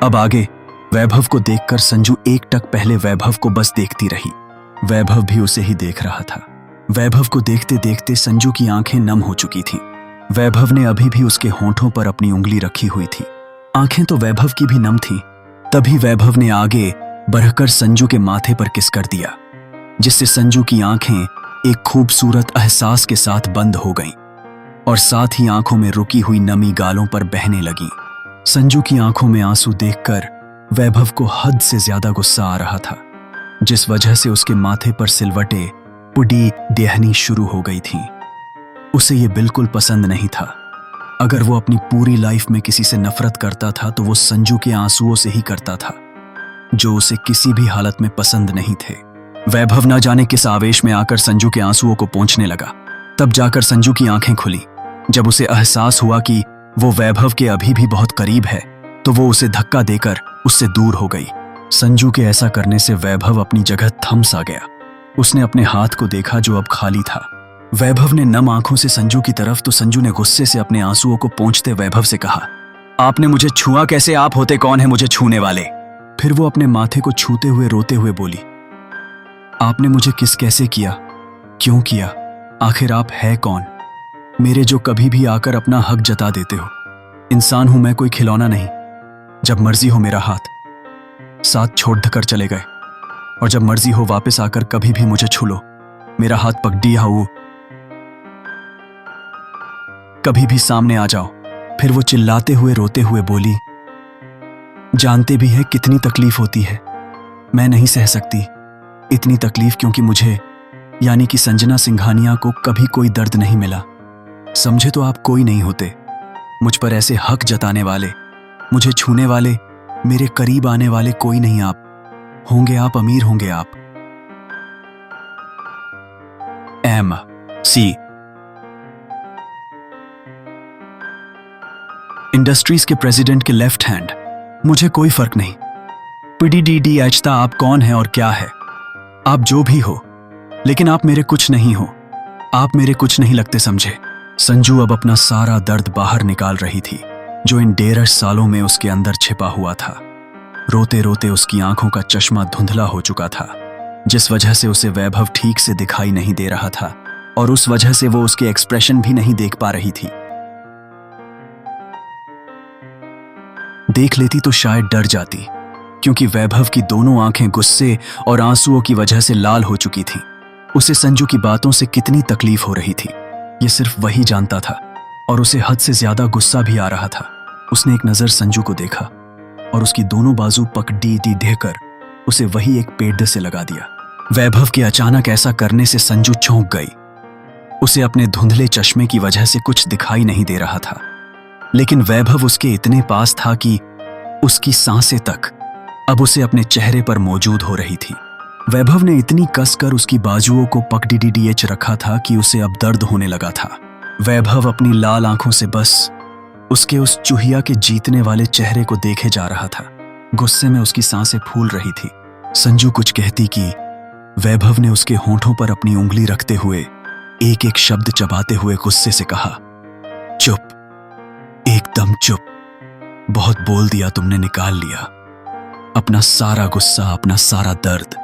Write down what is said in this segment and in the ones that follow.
अब आगे वैभव को देखकर संजू एकटक पहले वैभव को बस देखती रही। वैभव भी उसे ही देख रहा था। वैभव को देखते देखते संजू की आंखें नम हो चुकी थीं। वैभव ने अभी भी उसके होंठों पर अपनी उंगली रखी हुई थी। आंखें तो वैभव की भी नम थीं। तभी वैभव ने आगे बढ़कर संजू के माथे पर किस कर दिया, जिससे संजू की आंखें एक खूबसूरत एहसास के साथ बंद हो गईं और साथ ही आंखों में रुकी हुई नमी गालों पर बहने लगी। संजू की आंखों में आंसू देखकर वैभव को हद से ज्यादा गुस्सा आ रहा था, जिस वजह से उसके माथे पर सिलवटें पुडी देहनी शुरू हो गई थीं। उसे ये बिल्कुल पसंद नहीं था। अगर वो अपनी पूरी लाइफ में किसी से नफरत करता था तो वो संजू के आंसुओं से ही करता था, जो उसे किसी भी हालत में पसंद नहीं थे। वैभव न जाने किस आवेश में आकर संजू के आंसुओं को पोंछने लगा। तब जाकर संजू की आंखें खुली। जब उसे एहसास हुआ कि वो वैभव के अभी भी बहुत करीब है, तो वो उसे धक्का देकर उससे दूर हो गई। संजू के ऐसा करने से वैभव अपनी जगह थम सा गया। उसने अपने हाथ को देखा जो अब खाली था। वैभव ने नम आंखों से संजू की तरफ, तो संजू ने गुस्से से अपने आंसुओं को पोंछते वैभव से कहा, आपने मुझे छुआ कैसे? आप होते कौन है मुझे छूने वाले? फिर वो अपने माथे को छूते हुए रोते हुए बोली, आपने मुझे किस कैसे किया? क्यों किया? आखिर आप है कौन? मेरे जो कभी भी आकर अपना हक जता देते हो। इंसान हूं मैं, कोई खिलौना नहीं। जब मर्जी हो मेरा हाथ साथ छोड़ कर चले गए, और जब मर्जी हो वापस आकर कभी भी मुझे छू लो। मेरा हाथ पकड़ी हाउ, कभी भी सामने आ जाओ। फिर वो चिल्लाते हुए रोते हुए बोली, जानते भी है कितनी तकलीफ होती है। मैं नहीं सह सकती इतनी तकलीफ, क्योंकि मुझे यानी कि संजना सिंघानिया को कभी कोई दर्द नहीं मिला। समझे तो आप कोई नहीं होते मुझ पर ऐसे हक जताने वाले, मुझे छूने वाले, मेरे करीब आने वाले कोई नहीं। आप होंगे, आप अमीर होंगे। आप MC इंडस्ट्रीज के प्रेसिडेंट के लेफ्ट हैंड। मुझे कोई फर्क नहीं। PDDDH आप कौन है और क्या है? आप जो भी हो, लेकिन आप मेरे कुछ नहीं हो। आप मेरे कुछ नहीं लगते, समझे? संजू अब अपना सारा दर्द बाहर निकाल रही थी, जो इन 1.5 सालों में उसके अंदर छिपा हुआ था। रोते रोते उसकी आंखों का चश्मा धुंधला हो चुका था, जिस वजह से उसे वैभव ठीक से दिखाई नहीं दे रहा था, और उस वजह से वो उसके एक्सप्रेशन भी नहीं देख पा रही थी। देख लेती तो शायद डर जाती, क्योंकि वैभव की दोनों आंखें गुस्से और आंसुओं की वजह से लाल हो चुकी थीं। उसे संजू की बातों से कितनी तकलीफ हो रही थी, ये सिर्फ वही जानता था, और उसे हद से ज्यादा गुस्सा भी आ रहा था। उसने एक नजर संजू को देखा और उसकी दोनों बाजू पकड़ी देकर उसे वही एक पेड़ से लगा दिया। वैभव के अचानक ऐसा करने से संजू चौंक गई। उसे अपने धुंधले चश्मे की वजह से कुछ दिखाई नहीं दे रहा था, लेकिन वैभव उसके इतने पास था कि उसकी सांसें तक अब उसे अपने चेहरे पर मौजूद हो रही थी। वैभव ने इतनी कसकर उसकी बाजुओं को पकड़ रखा था कि उसे अब दर्द होने लगा था। वैभव अपनी लाल आंखों से बस उसके उस चूहिया के जीतने वाले चेहरे को देखे जा रहा था। गुस्से में उसकी सांसें फूल रही थी। संजू कुछ कहती कि वैभव ने उसके होंठों पर अपनी उंगली रखते हुए एक एक शब्द चबाते हुए गुस्से से कहा, चुप, एकदम चुप। बहुत बोल दिया तुमने, निकाल लिया अपना सारा गुस्सा, अपना सारा दर्द।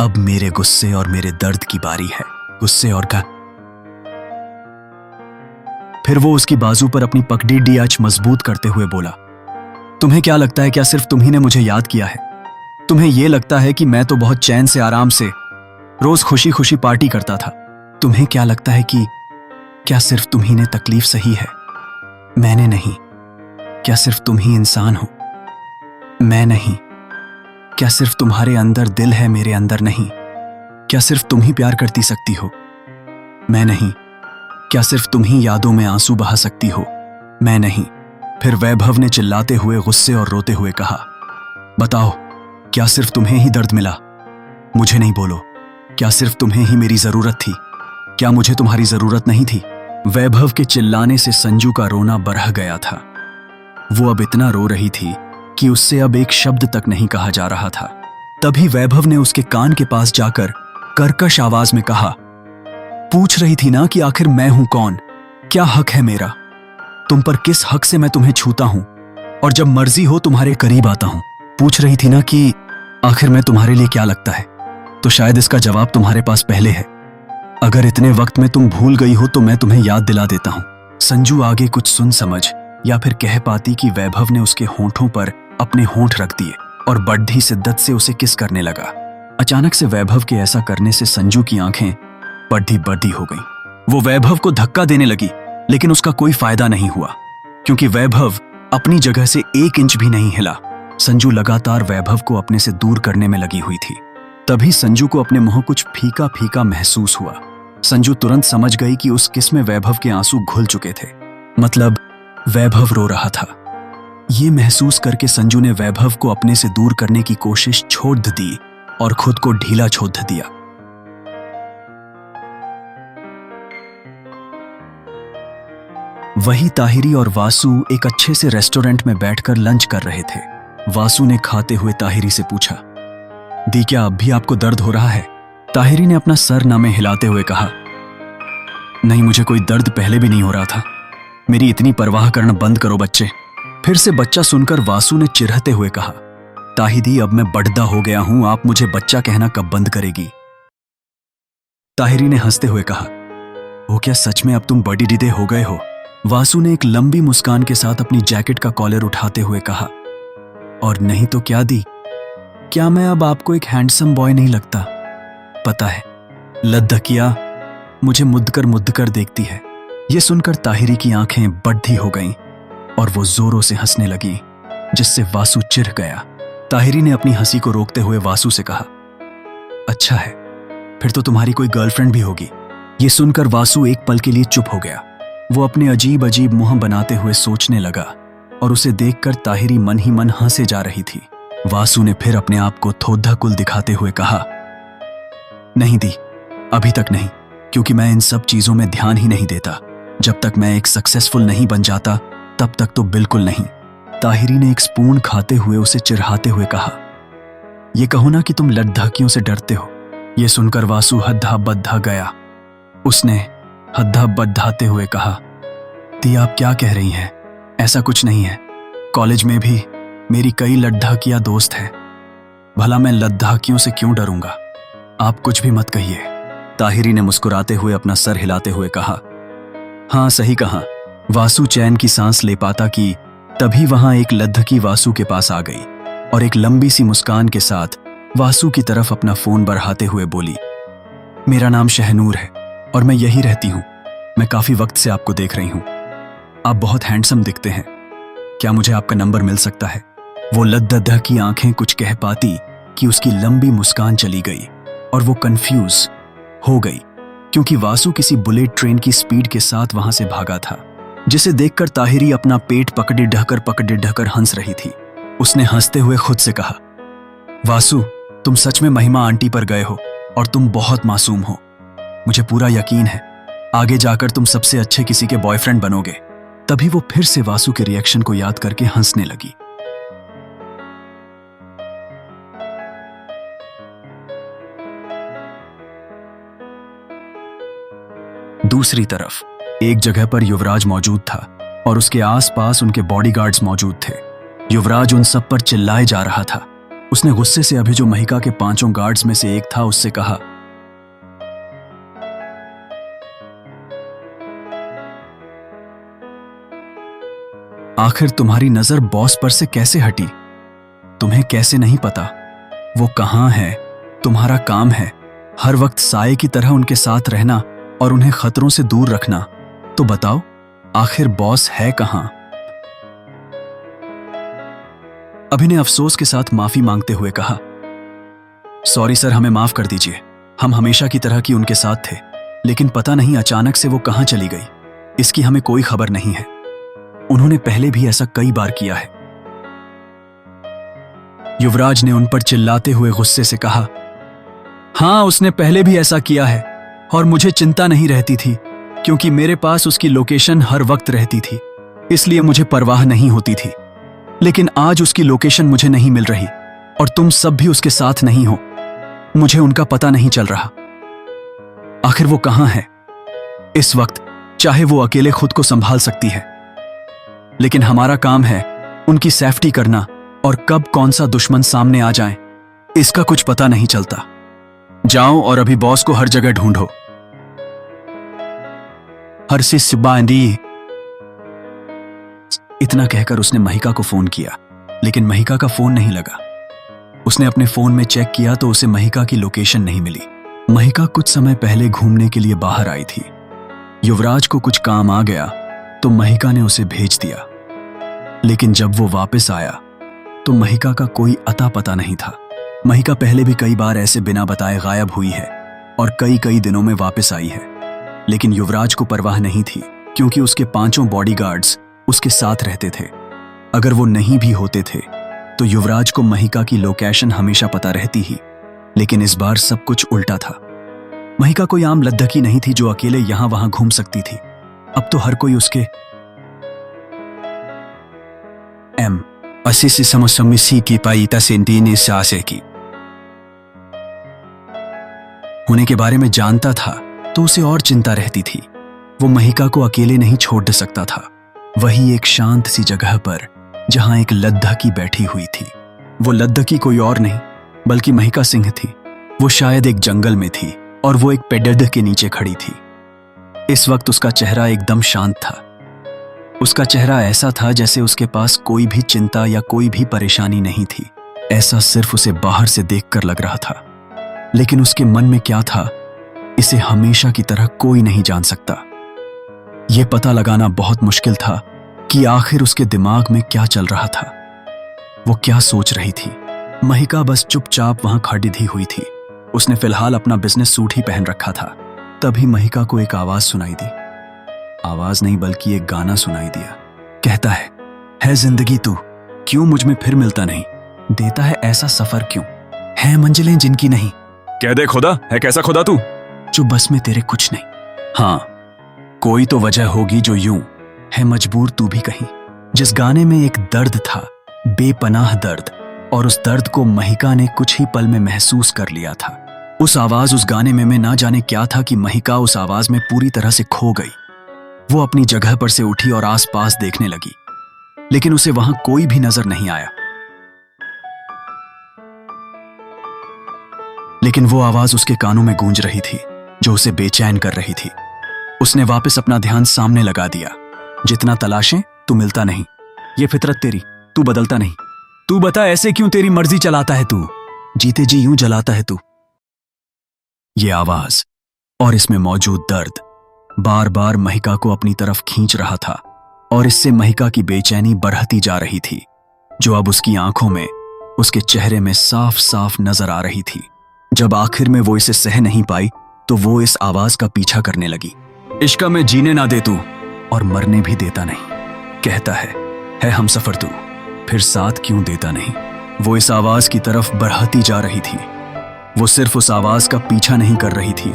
अब मेरे गुस्से और मेरे दर्द की बारी है। गुस्से और का फिर वो उसकी बाजू पर अपनी पकड़ी DH मजबूत करते हुए बोला, तुम्हें क्या लगता है, क्या सिर्फ तुम्ही ने मुझे याद किया है? तुम्हें यह लगता है कि मैं तो बहुत चैन से आराम से रोज खुशी खुशी पार्टी करता था? तुम्हें क्या लगता है कि क्या सिर्फ तुम्ही ने तकलीफ सही है? मैंने नहीं। क्या सिर्फ तुम ही इंसान हो? मैं नहीं। क्या सिर्फ तुम्हारे अंदर दिल है, मेरे अंदर नहीं? क्या सिर्फ तुम ही प्यार करती सकती हो? मैं नहीं। क्या सिर्फ तुम ही यादों में आंसू बहा सकती हो? मैं नहीं। फिर वैभव ने चिल्लाते हुए, गुस्से और रोते हुए कहा, बताओ, क्या सिर्फ तुम्हें ही दर्द मिला? मुझे नहीं बोलो। क्या सिर्फ तुम्हें ही मेरी जरूरत थी? क्या मुझे तुम्हारी जरूरत नहीं थी? वैभव के चिल्लाने से संजू का रोना बढ़ गया था। वो अब इतना रो रही थी कि उससे अब एक शब्द तक नहीं कहा जा रहा था। तभी वैभव ने उसके कान के पास जाकर कर्कश आवाज में कहा, पूछ रही थी ना कि आखिर मैं हूं कौन? क्या हक है मेरा तुम पर? किस हक से मैं तुम्हें छूता हूं और जब मर्जी हो तुम्हारे करीब आता हूं। पूछ रही थी ना कि आखिर मैं तुम्हारे लिए क्या लगता है, तो शायद इसका जवाब तुम्हारे पास पहले है। अगर इतने वक्त में तुम भूल गई हो तो मैं तुम्हें याद दिला देता हूं। संजू आगे कुछ सुन समझ या फिर कह पाती कि वैभव ने उसके होंठों पर अपने होंठ रख दिए और बढ़ी शिद्दत से उसे किस करने लगा। अचानक से वैभव के ऐसा करने से संजू की आंखें बढ़ी हो गईं। वो वैभव को धक्का देने लगी, लेकिन उसका कोई फायदा नहीं हुआ, क्योंकि वैभव अपनी जगह से 1 इंच भी नहीं हिला। संजू लगातार वैभव को अपने से दूर करने में लगी हुई थी। तभी संजू को अपने मुंह कुछ फीका फीका महसूस हुआ। संजू तुरंत समझ गई कि उस किस में वैभव के आंसू घुल चुके थे, मतलब वैभव रो रहा था। ये महसूस करके संजू ने वैभव को अपने से दूर करने की कोशिश छोड़ दी और खुद को ढीला छोड़ दिया। वही ताहिरी और वासु एक अच्छे से रेस्टोरेंट में बैठकर लंच कर रहे थे। वासु ने खाते हुए ताहिरी से पूछा, दी क्या अब भी आपको दर्द हो रहा है? ताहिरी ने अपना सर नामे हिलाते हुए कहा, नहीं, मुझे कोई दर्द पहले भी नहीं हो रहा था। मेरी इतनी परवाह करना बंद करो बच्चे। फिर से बच्चा सुनकर वासु ने चिढ़ते हुए कहा, ताहिदी अब मैं बड़ा हो गया हूं, आप मुझे बच्चा कहना कब बंद करेगी? ताहिरी ने हंसते हुए कहा, वो क्या सच में अब तुम बड़ी डिडे हो गए हो? वासु ने एक लंबी मुस्कान के साथ अपनी जैकेट का कॉलर उठाते हुए कहा, और नहीं तो क्या दी, क्या मैं अब आपको एक हैंडसम बॉय नहीं लगता? पता है, लद्दकिया मुझे मुद्द कर देखती है। यह सुनकर ताहिरी की आंखें बढ़ी हो गईं और वो जोरों से हंसने लगी, जिससे वासु चिढ़ गया। ताहिरी ने अपनी हंसी को रोकते हुए वासु से कहा, अच्छा है, फिर तो तुम्हारी कोई गर्लफ्रेंड भी होगी। ये सुनकर वासु एक पल के लिए चुप हो गया। वो अपने अजीब अजीब मुंह बनाते हुए सोचने लगा और उसे देखकर ताहिरी मन ही मन हंसे जा रही थी। वासु ने फिर अपने आप को थोड़ा कुल दिखाते हुए कहा, नहीं दी, अभी तक नहीं, क्योंकि मैं इन सब चीजों में ध्यान ही नहीं देता। जब तक मैं एक सक्सेसफुल नहीं बन जाता तब तक तो बिल्कुल नहीं। ताहिरी ने एक स्पून खाते हुए उसे चिढ़ाते हुए कहा, ये कहो ना कि तुम लद्दाखियों से डरते हो। यह सुनकर वासु हद्दा बद्धा गया। उसने हद्दा बद्धाते हुए कहा, दी आप क्या कह रही हैं? ऐसा कुछ नहीं है। कॉलेज में भी मेरी कई लद्दाखिया दोस्त हैं। भला मैं लद्दाखियों से क्यों डरूंगा? आप कुछ भी मत कहिए। ताहिरी ने मुस्कुराते हुए अपना सर हिलाते हुए कहा, हाँ सही कहा। वासु चैन की सांस ले पाता कि तभी वहां एक लद्दकी वासु के पास आ गई और एक लंबी सी मुस्कान के साथ वासु की तरफ अपना फोन बढ़ाते हुए बोली, मेरा नाम शहनूर है और मैं यही रहती हूं। मैं काफी वक्त से आपको देख रही हूं। आप बहुत हैंडसम दिखते हैं। क्या मुझे आपका नंबर मिल सकता है? वो लद्दद्दा की आंखें कुछ कह पाती कि उसकी लंबी मुस्कान चली गई और वो कंफ्यूज हो गई, क्योंकि वासु किसी बुलेट ट्रेन की स्पीड के साथ वहां से भागा था, जिसे देखकर ताहिरी अपना पेट पकड़े ढहकर हंस रही थी। उसने हंसते हुए खुद से कहा, वासु तुम सच में महिमा आंटी पर गए हो और तुम बहुत मासूम हो। मुझे पूरा यकीन है आगे जाकर तुम सबसे अच्छे किसी के बॉयफ्रेंड बनोगे। तभी वो फिर से वासु के रिएक्शन को याद करके हंसने लगी। दूसरी तरफ एक जगह पर युवराज मौजूद था और उसके आसपास उनके बॉडीगार्ड्स मौजूद थे। युवराज उन सब पर चिल्लाए जा रहा था। उसने गुस्से से अभी जो महिका के 5 गार्ड्स में से एक था उससे कहा, आखिर तुम्हारी नजर बॉस पर से कैसे हटी? तुम्हें कैसे नहीं पता वो कहां है? तुम्हारा काम है हर वक्त साए की तरह उनके साथ रहना और उन्हें खतरों से दूर रखना। तो बताओ आखिर बॉस है कहां? अभि ने अफसोस के साथ माफी मांगते हुए कहा, सॉरी सर, हमें माफ कर दीजिए। हम हमेशा की तरह की उनके साथ थे, लेकिन पता नहीं अचानक से वो कहां चली गई, इसकी हमें कोई खबर नहीं है। उन्होंने पहले भी ऐसा कई बार किया है। युवराज ने उन पर चिल्लाते हुए गुस्से से कहा, हां उसने पहले भी ऐसा किया है और मुझे चिंता नहीं रहती थी, क्योंकि मेरे पास उसकी लोकेशन हर वक्त रहती थी, इसलिए मुझे परवाह नहीं होती थी। लेकिन आज उसकी लोकेशन मुझे नहीं मिल रही और तुम सब भी उसके साथ नहीं हो। मुझे उनका पता नहीं चल रहा। आखिर वो कहां है? इस वक्त चाहे वो अकेले खुद को संभाल सकती है, लेकिन हमारा काम है उनकी सेफ्टी करना और कब कौन सा दुश्मन सामने आ जाए इसका कुछ पता नहीं चलता। जाओ और अभी बॉस को हर जगह ढूंढो। हरसी सिब्बांदी। इतना कहकर उसने महिका को फोन किया, लेकिन महिका का फोन नहीं लगा। उसने अपने फोन में चेक किया तो उसे महिका की लोकेशन नहीं मिली। महिका कुछ समय पहले घूमने के लिए बाहर आई थी। युवराज को कुछ काम आ गया तो महिका ने उसे भेज दिया, लेकिन जब वो वापस आया तो महिका का कोई अता पता नहीं था। महिका पहले भी कई बार ऐसे बिना बताए गायब हुई है और कई दिनों में वापस आई है, लेकिन युवराज को परवाह नहीं थी क्योंकि उसके 5 बॉडीगार्ड्स उसके साथ रहते थे। अगर वो नहीं भी होते थे तो युवराज को महिका की लोकेशन हमेशा पता रहती ही, लेकिन इस बार सब कुछ उल्टा था। महिका कोई आम लद्दकी नहीं थी जो अकेले यहां वहां घूम सकती थी। अब तो हर कोई उसके अस्सी समसमिसी की पाईता सेंटीने सासे की होने के बारे में जानता था तो उसे और चिंता रहती थी। वो महिका को अकेले नहीं छोड़ सकता था, वही एक शांत सी जगह पर जहां एक लद्दकी बैठी हुई थी। वो लद्दकी कोई और नहीं बल्कि महिका सिंह थी। वो शायद एक जंगल में थी और वो एक पेड़ के नीचे खड़ी थी। इस वक्त उसका चेहरा एकदम शांत था। उसका चेहरा ऐसा था जैसे उसके पास कोई भी चिंता या कोई भी परेशानी नहीं थी। ऐसा सिर्फ उसे बाहर से देखकर लग रहा था, लेकिन उसके मन में क्या था इसे हमेशा की तरह कोई नहीं जान सकता। यह पता लगाना बहुत मुश्किल था कि आखिर उसके दिमाग में क्या चल रहा था, वो क्या सोच रही थी। महिका बस चुपचाप वहां खड़ी हुई थी। उसने फिलहाल अपना बिजनेस सूट ही पहन रखा था। तभी महिका को एक आवाज सुनाई दी। आवाज नहीं बल्कि एक गाना सुनाई दिया। कहता है जिंदगी तू क्यों मुझ में फिर मिलता नहीं, देता है ऐसा सफर क्यों, है मंजिलें जिनकी नहीं। कह दे खुदा, है कैसा खुदा तू जो बस में तेरे कुछ नहीं। हाँ, कोई तो वजह होगी जो यूं है मजबूर तू भी कहीं। जिस गाने में एक दर्द था, बेपनाह दर्द, और उस दर्द को महिका ने कुछ ही पल में महसूस कर लिया था। उस आवाज, उस गाने में ना जाने क्या था कि महिका उस आवाज में पूरी तरह से खो गई। वो अपनी जगह पर से उठी और आसपास देखने लगी, लेकिन उसे वहां कोई भी नजर नहीं आया। लेकिन वो आवाज उसके कानों में गूंज रही थी जो उसे बेचैन कर रही थी। उसने वापस अपना ध्यान सामने लगा दिया। जितना तलाशें तू मिलता नहीं, ये फितरत तेरी, तू बदलता नहीं। तू बता ऐसे क्यों तेरी मर्जी चलाता है तू, जीते जी यूं जलाता है तू। ये आवाज और इसमें मौजूद दर्द बार बार महिका को अपनी तरफ खींच रहा था और इससे महिका की बेचैनी बढ़ती जा रही थी, जो अब उसकी आंखों में, उसके चेहरे में साफ साफ नजर आ रही थी। जब आखिर में वो इसे सह नहीं पाई तो वो इस आवाज का पीछा करने लगी। इश्क में जीने ना दे तू और मरने भी देता नहीं, कहता है हमसफर तू, फिर साथ क्यों देता नहीं। वो इस आवाज की तरफ बढ़ती जा रही थी। वो सिर्फ उस आवाज का पीछा नहीं कर रही थी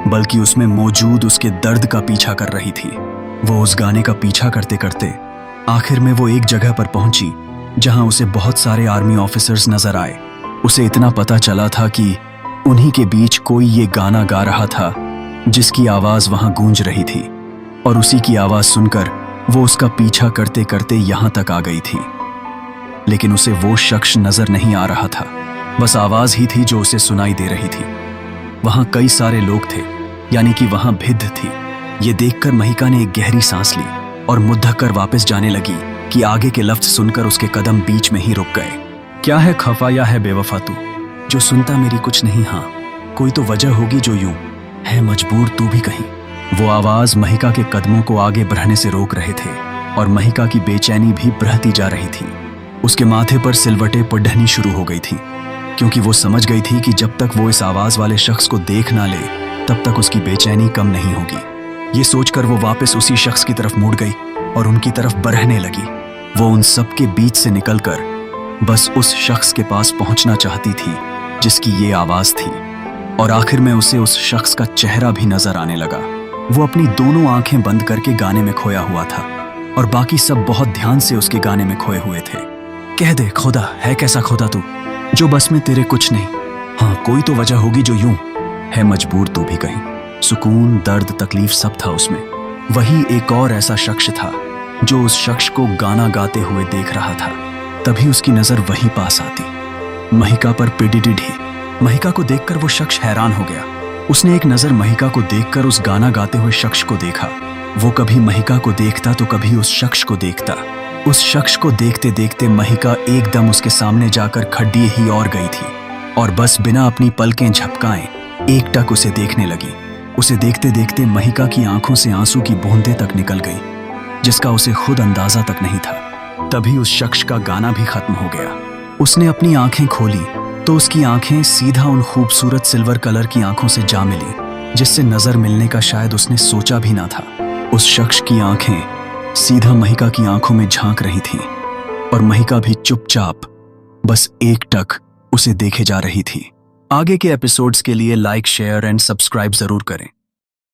बल्कि उसमें मौजूद उसके दर्द का पीछा कर रही थी। वो उस गाने का पीछा करते करते आखिर में वो एक जगह पर पहुंची जहां उसे बहुत सारे आर्मी ऑफिसर्स नजर आए। उसे इतना पता चला था कि उन्हीं के बीच कोई ये गाना गा रहा था जिसकी आवाज वहां गूंज रही थी, और उसी की आवाज सुनकर वो उसका पीछा करते करते यहां तक आ गई थी। लेकिन उसे वो शख्स नजर नहीं आ रहा था, बस आवाज ही थी जो उसे सुनाई दे रही थी। वहां कई सारे लोग थे, यानी कि वहां भिद्ध थी। ये देखकर महिका ने एक गहरी सांस ली और मुद्दा कर वापस जाने लगी कि आगे के लफ्ज सुनकर उसके कदम बीच में ही रुक गए। क्या है खफा या है बेवफा तू, जो सुनता मेरी कुछ नहीं। हाँ, कोई तो वजह होगी जो यूं है मजबूर तू भी कहीं। वो आवाज महिका के कदमों को आगे बढ़ने से रोक रहे थे और महिका की बेचैनी भी बढ़ती जा रही थी। उसके माथे पर सिलवटें पड़नी शुरू हो गई थी, क्योंकि वो समझ गई थी कि जब तक वो इस आवाज वाले शख्स को देख ना ले तब तक उसकी बेचैनी कम नहीं होगी। ये सोचकर वो वापस उसी शख्स की तरफ मुड़ गई और उनकी तरफ बढ़ने लगी। वो उन सब के बीच से निकलकर बस उस शख्स के पास पहुंचना चाहती थी जिसकी ये आवाज थी, और आखिर में उसे उस शख्स का चेहरा भी नजर आने लगा। वो अपनी दोनों आंखें बंद करके गाने में खोया हुआ था और बाकी सब बहुत ध्यान से उसके गाने में खोए हुए थे। कह दे खुदा, है कैसा खुदा तू, जो बस में तेरे कुछ नहीं। हाँ, कोई तो वजह होगी जो यूं है मजबूर तू भी कहीं। सुकून, दर्द, तकलीफ सब था उसमें। वही एक और ऐसा शख्स था जो उस शख्स को गाना गाते हुए देख रहा था। तभी उसकी नजर वहीं पास आती, महिका पर पिडिडिडी। महिका को देखकर वो शख्स हैरान हो गया। उसने एक नजर महिका को देखकर उस गाना गाते हुए शख्स को देखा। वो कभी महिका को देखता तो कभी उस शख्स को देखता। उस शख्स को देखते देखते महिका एकदम उसके सामने जाकर खड्डिए ही और गई थी और बस बिना अपनी पलकें झपकाए एकटक उसे देखने लगी। उसे देखते देखते महिका की आंखों से आंसू की बूंदें तक निकल गई, जिसका उसे खुद अंदाजा तक नहीं था। तभी उस शख्स का गाना भी खत्म हो गया। उसने अपनी आंखें खोली तो उसकी आंखें सीधा उन खूबसूरत सिल्वर कलर की आंखों से जा मिली, जिससे नजर मिलने का शायद उसने सोचा भी ना था। उस शख्स की आंखें सीधा महिका की आंखों में झांक रही थीं और महिका भी चुपचाप बस एकटक उसे देखे जा रही थी। आगे के एपिसोड्स के लिए लाइक, शेयर एंड सब्सक्राइब जरूर करें।